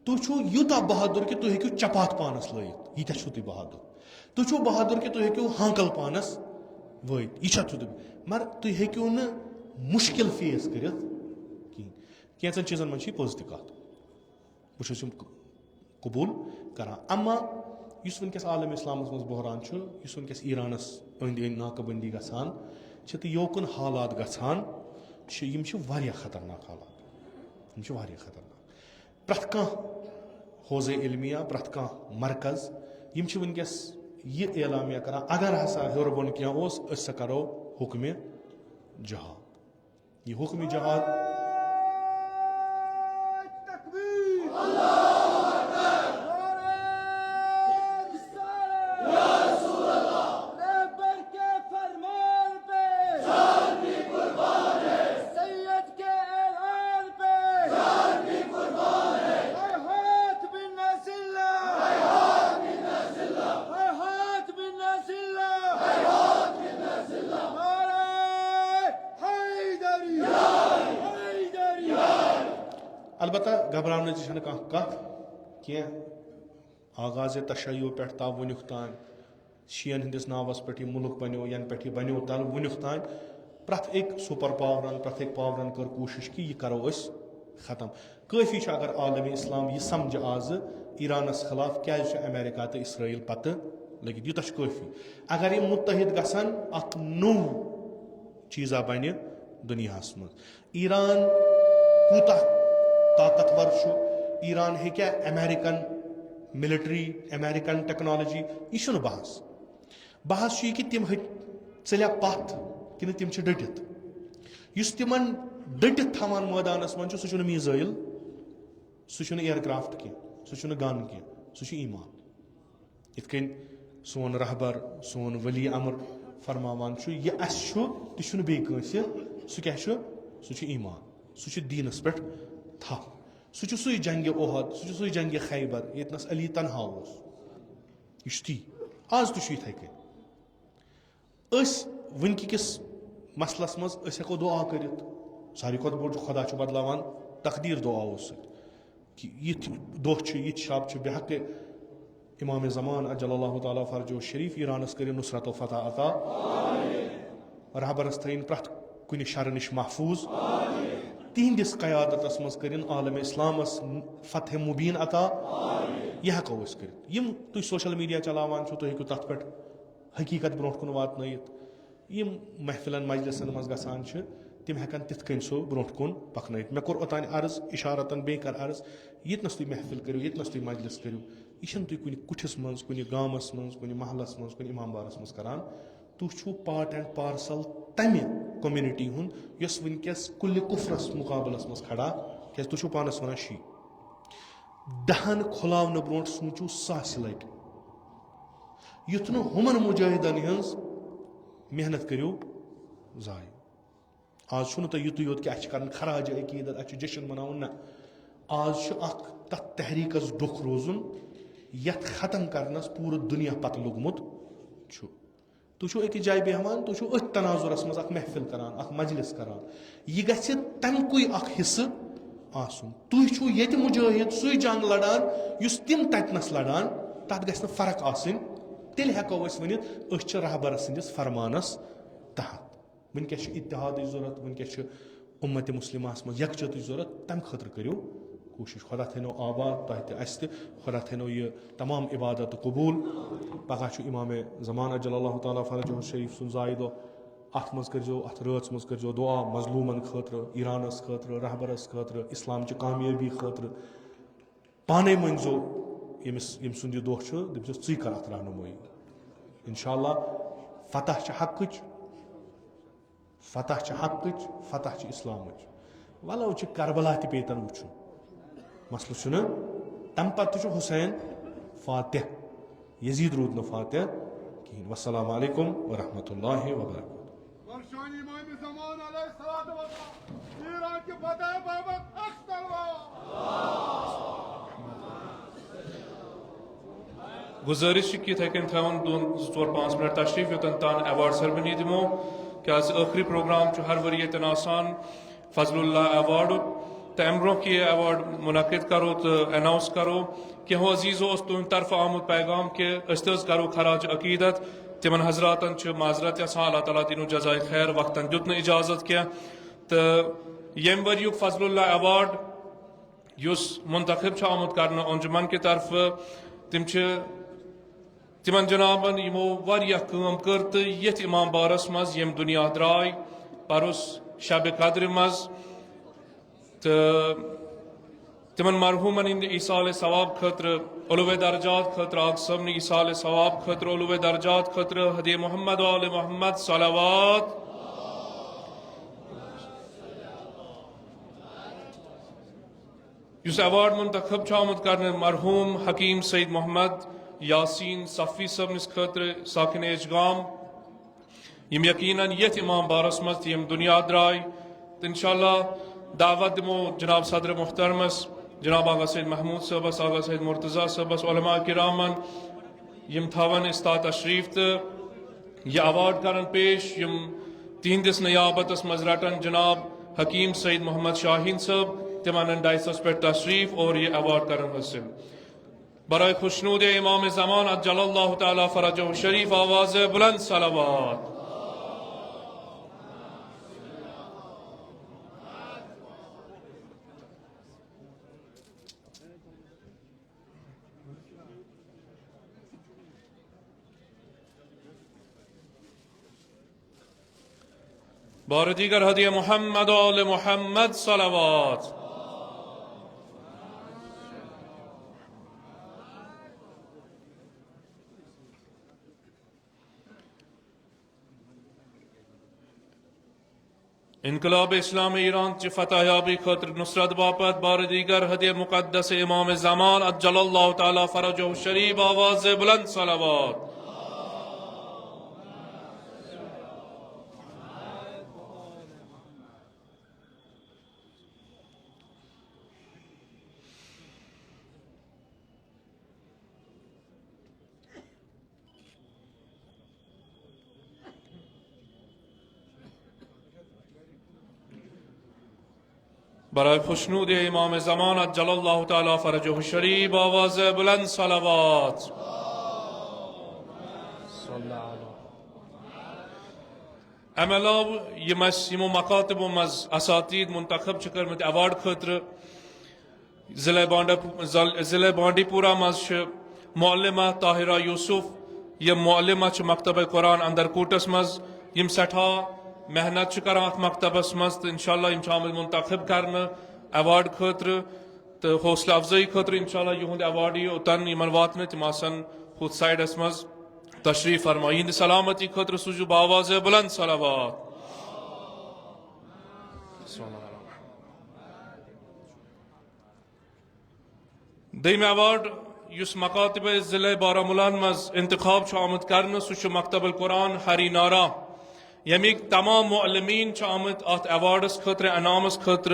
تُہۍ چھُو یوٗتاہ بہادُر کہِ تُہۍ ہیٚکِو چپاتھ پانس لٲیِتھ ییٖتیاہ چھُو تُہۍ بہادُر تُہۍ چھُو بہادُر کہِ تُہۍ ہیٚکِو ہانکل پانس وٲیِتھ یہِ چھا چھُو تُہۍ مگر تُہۍ ہیٚکِو نہٕ مُشکِل فیس کٔرِتھ کِہیٖنۍ کینٛژن چیٖزن منٛز چھِ یہِ پوٚز تہِ کَتھ بہٕ چھُس یِم قبوٗل کران اما इस वनकस आलम इस्लामस मज बहरान इस वनकस ईरानस अंद अंद नाकबंदी गसान तो योकुन हालात गसान वारिया खतरनाक हालात खतरनाक प्रथ कह हौज़े इल्मिया प्रथ कह मरकज वनकस यह एलामिया कर अगर हसा हेर बोन क्या करो हुक्म जहाद। यह हुक्म जहाद अलबत्ता घबराने कह आगाज तशय्यो पे ता वुनुक तान शीयन हंदिस नावस पे मुल्क बनो यन पे बनो तल वुनुक तान प्रथ एक सुपर पावरन प्रथ एक पावरन कर कोशिश कि यह करो खत्म। काफी अगर आलम इस्लाम यह समझ आज ईरानस खिलाफ क्या अमेरिका तो इसराइल पत लगित यूत काफी। अगर यह मुतहद गसन अख नो चीज़ा बन दुनिया मज ईरान कूता ताकतवर ईरान हे क्या अमेरिकन मिलिट्री अमेरिकन टेक्नोलॉजी यह बहस बहस कि तिम चलिया पथ कि तिम डटित इस तिमन डटित थवान मैदानस मन सह मीज़ाइल सह एयरक्राफ्ट कह सह गन कह सह ईमान इत कन सोन रहबर सोन वली अमर फरमावान यह तह बेस सह क्या सह ईमान सह दीनस पे था सह सू जंग ओहद सह सू जंग खैबर यतनस अली तनहा यह ती आज तो इत कन वनकिस मसलस मज हेको दुआ कर सारी खुद बोड़ खुदा बदलावान तकदीर दुआओ कि दह यह शब बेहक इमाम ज़मान अजल्लाहु ताला फर्जो शरीफ ईरानस कर नुसरत फतह अता रहबरस थन प्रथ कुन शर नश महफूज तिहंदिस क़यादतस मज कर आलम इस्लामस फतह मुबीन अता यह हेको कर तुम सोशल मीडिया चलावान तुम हेकु तथ पे हकीकत ब्रोह कुन वातनयित यम महफिलन मजलिसन मज गसान तिम हेकन तिथ कन सो ब्रोह कुन पकनयित। मे कोर ओतान अर्ज इशारतन बे कर अर्ज यतनस तुम महफिल करो यतनस तुम मजलिस करो यह तुम कुन कुठिस मज कुन गामस मज कुन महलस मज कुन इमामबारस मज करान तुह पार्ट एंड पार्सल तमि कम्युनिटी हुंद यस वनकस कुल कुफ्रस मुकाबलस मज खड़ा क्या तुह पानस वन शी दहन खुलावन ब्रोह सोचू सास लट युथ न हुमन मुजाहिदन हज मेहनत करो जाय आज तो युत योत कि कर खराज अकीदत जश्न मनावन ना आज तथ तहरीकस डुख रोजुन यथ खत्म करनस पूरा दुनिया पत लुगमुत तुम अकिस जाय बेहमान तुम अथ तनाजुरस मज महफिल करान मजलिस करान यह गि तमकुई हिस्से आसुन तुम ये मुजाहिद सु जंग लड़ान युस तिम ततनस लड़ान तथ गि फर्क आसन तेल हेको वन रहबर सन्दिस फरमानस तहत वनकस इत्तिहाद जरूरत वनकस उम्मत मुस्लिमास मज यकजहत जरूरत तम खतर करो कोशिश खुदा थो आबाद तह खुदा थो यह तमाम इबादत कबूल पगह इमाम ज़मान अजल्लाहु ताला फरजहु शरीफ सुन जाय दह अथ मज करजो अथ रात मज करजो दुआ मजलूमन खतर ईरानस खतर रहबरस खतर इस्लाम कामयाबी खतर पाने मनजो यम सुंद यह दह दस ची कर अथ रहनुमाई इंशाअल्लाह फतह हक फतह इस्लाम वलो करबला पेतन वो मसल तम पे हुसैन फातिह यजीद रूद न फातिह कहीं। वस्सलाम वालेकुम वरहमतुल्लाहि गुजारिश कि कन थवन 2-4-5 मिनट तशरीफ योतन तान अवार्ड सेरेमनी दिमो क्या आखिरी प्रोग्राम हर वरी यतन आसान फजलुल्लाह अवार्ड तो अम ब्रोह कि अवार्ड मुनक़िद करो तो अनाउंस करो कि हो अजीज़ो तुम तरफ आमुद पैगाम के करो खराज अकीदत तिमन हजरातन माजरत अल्लाह ताला दिनु जज़ाए खैर वक्तन दुत न इजाज़त क्या तो यम वरियुक फजलुल्लाह अवार्ड युस मुंतखब आमुद कर अंजुमन के तरफ तिम तिमन जनाबन यमो वारिया काम कर तो यथ इमाम बारस मज यम दुनिया द्राय परस शब कद्र मज तो तिमन मरहूमन हिंद ईसाल सवाब खतर उलवे दर्जात खतर आग सबने ईसाल सवाब खतर उलवे दर्जात खतर हदी मोहम्मद वाले मोहम्मद सलावत युस अवार्ड मुंतखब छामत करने मरहूम हकीम सईद मोहम्मद यासीन सफ़ी सबनिस खतर साकिन एजगाम यम यकीनन यथ इमाम बारस मज यम दुनिया द्राय तो इंशाअल्लाह दावत दिमो जनाब सदर मुहतरमस जनाब आगा सैयद महमूद सबस आगा सैयद मुर्तज़ा सबस उलमा किरामन यम थावन इस्ता तशरीफ तो यह अवार्ड करन पेश यम तिहंदिस नियाबतस मज रटन जनाब हकीम सईद मोहम्मद शाहीन सब तिमन डाइसस पे तशरीफ और ये अवार्ड करन हासिल बराए खुशनूद इमाम ज़मान अज्जलल्लाहु ताला फरजहु शरीफ आवाज़ बुलंद सलावत। बार दीगर हदिया मोहम्मद आले मोहम्मद सलावत। इनकलाब इस्लाम ईरान च फतहयाबी खतर नुसरत बापत बार दीगर हदिया मुकद्दस इमाम ज़मान अज्जलल्लाहु ताला फरजहु शरीफ आवाज़ बुलंद सलावत। बराए खुशनूद इमाम ज़मान अज्जलल्लाहु ताला फरजहु शरीफ आवाज़ बुलंद सलावत। अमलाव यमो मकातब मज असातीद मुंतखब करमत अवार्ड खतर ज़िले बांडीपुरा मज मौलमा ताहिरा यूसुफ यह मौलमा मकतब कुरान अंदर कूटस मज यम सठा मेहनत करान अत मकतबस मज तो इंशाअल्लाह यम शामिल मुंतखब करने अवार्ड खतर तो हौसला अफजाई खतर इंशाअल्लाह युहद अवार्ड ओतन यमन वातन तम आसन खुद साइडस मज तशरीफ फरमा यिंद सलामती खतर सुजु बावाज़ बुलंद सलावत। दम अवार्ड युस मकातब ज़िले बारामुलान मज इंतखाब आमद कर सह मकतब कुरान हरी नारा यमिक तमाम मुअल्लिमीन आमत अत अवार्डस खतर अनामस खतर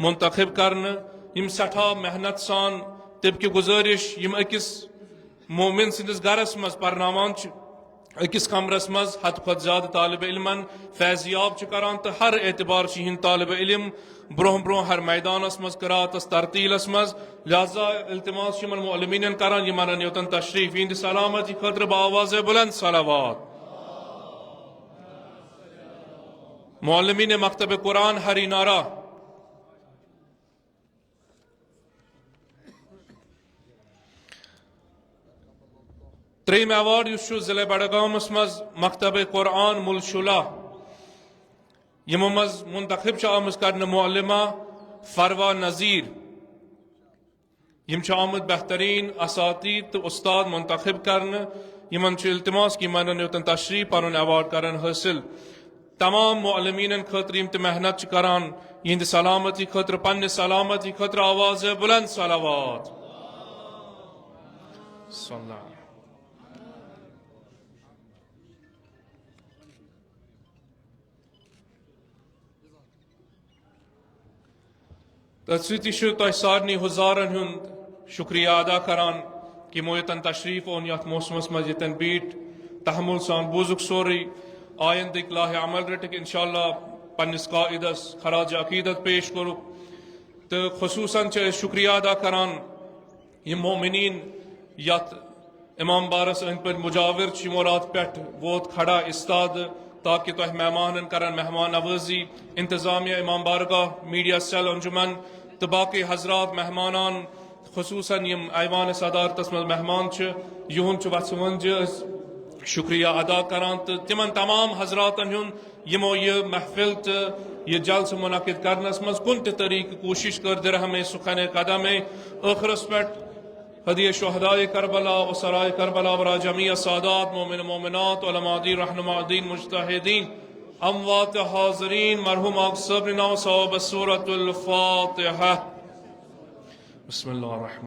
मुंतखब करने यम सठा मेहनत सान तबकि गुजारिश यम अकिस मोमिन सिंदिस गरस मज परनावान अकिस कमरस मज हद खुद ज्यादा तालिब इल्मन फैजियाब करान तो हर एतबार हिंद तालिब इल्म ब्रोह ब्रोह हर मैदानस मज करातस तरतीलस मज लिहाजा इल्तिमास मुअल्लिमीन करान यमन योतन तशरीफ यिंद सलामती खतर बावाज़ बुलंद सलावत। मुअल्लिमीन मकतब कुरान हरी नारा त्रेम अवार्ड ज़िले बडगामस मज मकतब कुरान मुलशुला यमो मज मुंतखब आमज कर मुअल्लिमा फरवा नज़ीर यम आमद बेहतरीन असातीद तो उस्ताद मुंतखब कर यमन इल्तिमास कि मन योतन तशरीफ पन अवार्ड कर हासिल तमाम मुअल्लिमीन खतर यम मेहनत करान यिंद सलामती खतर पन्ने सलामती खतर आवाज़ बुलंद सलावत। तस्वीर तह सारनी हुजारन हुंद शुक्रिया अदा करान कि मोयतन तशरीफ ओन यथ मौसमस मज यतन बीट तहमुल सान बोजुक सोरी आयंद लाह अमल रटक इंशाअल्लाह पन्निस कायदस खराज अकीदत पेश करुक तो खसूसन शुक्रिया अदा करान यम मोमिनीन यथ इमाम बारस अंद पर मुजाविर शिमोरात पेट वोत खड़ा इस्ताद ताकि तुह मेहमान कर मेहमान नवाजी इंतजामिया इमाम बारगाह मीडिया सेल अंजुमन तो बाकी हजरात मेहमान खसूसन यम ऐवान सदारतस मज मेहमान युंद वचवंज शुक्रिया अदा करान तो तिमन तमाम हजरातन यमो ये महफिल तो ये जलस मुनक़िद करनस मज कुन तरीक कोशिश कर दर हमें सुखन कदम आखिरस पे हदिय शुहदाए करबला उसराए करबला वरा जमी सादात मोमिन मोमिनात उलमादीन रहनुमादीन मुजतहिदीन अमवात हाज़रीन मरहुम सब्रिना सवाब सूरतुल फातिहा बिस्मिल्लाहिर रहमान